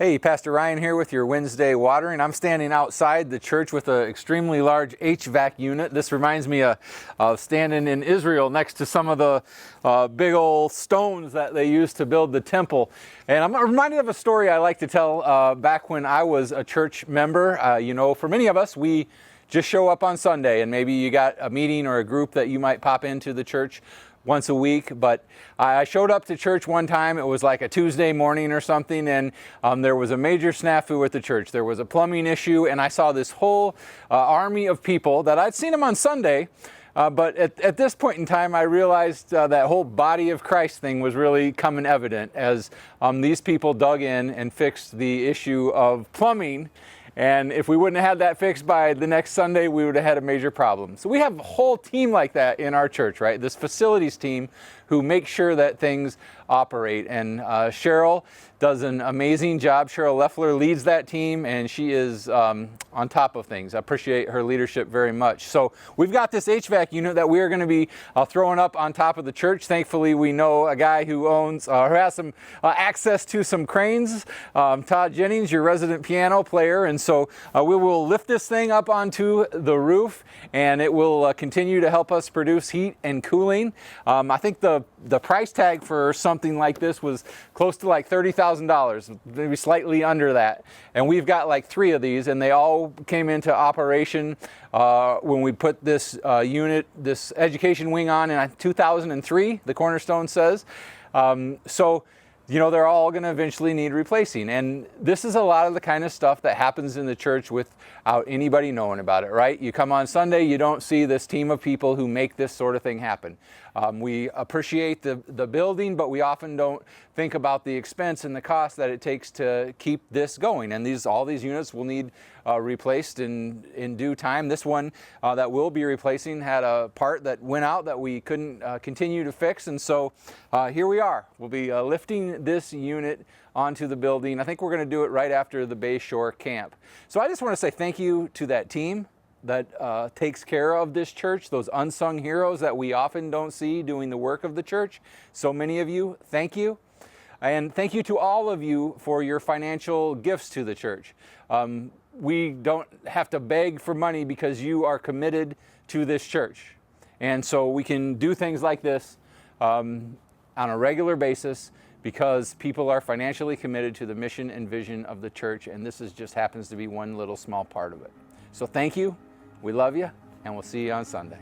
Hey, Pastor Ryan here with your Wednesday watering. I'm standing outside the church with an extremely large HVAC unit. This reminds me of standing in Israel next to some of the big old stones that they used to build the temple. And I'm reminded of a story I like to tell back when I was a church member. For many of us, we just show up on Sunday, and maybe you got a meeting or a group that you might pop into the church once a week. But I showed up to church one time. It was like a Tuesday morning or something, and there was a major snafu at the church. There was a plumbing issue, and I saw this whole army of people that I'd seen them on Sunday. But at this point in time, I realized that whole body of Christ thing was really coming evident as these people dug in and fixed the issue of plumbing. And if we wouldn't have had that fixed by the next Sunday, we would have had a major problem. So we have a whole team like that in our church, right? This facilities team who make sure that things operate. And Cheryl does an amazing job. Cheryl Leffler leads that team, and she is on top of things. I appreciate her leadership very much. So we've got this HVAC unit that we are going to be throwing up on top of the church. Thankfully, we know a guy who has some access to some cranes. Todd Jennings, your resident piano player. And so we will lift this thing up onto the roof, and it will continue to help us produce heat and cooling. I think the price tag for something like this was close to like $30,000, maybe slightly under that. And we've got like 3 of these, and they all came into operation when we put this unit, this education wing on in 2003, the Cornerstone says. They're all going to eventually need replacing. And this is a lot of the kind of stuff that happens in the church without anybody knowing about it, right? You come on Sunday, you don't see this team of people who make this sort of thing happen. We appreciate the building, but we often don't think about the expense and the cost that it takes to keep this going. And all these units will need replaced in due time. This one that we'll be replacing had a part that went out that we couldn't continue to fix. And so here we are. We'll be lifting this unit onto the building. I think we're going to do it right after the Bay Shore camp. So I just want to say thank you to that team that takes care of this church, those unsung heroes that we often don't see doing the work of the church. So many of you, thank you. And thank you to all of you for your financial gifts to the church. We don't have to beg for money because you are committed to this church. And so we can do things like this on a regular basis because people are financially committed to the mission and vision of the church. And this just happens to be one little small part of it. So thank you. We love you, and we'll see you on Sunday.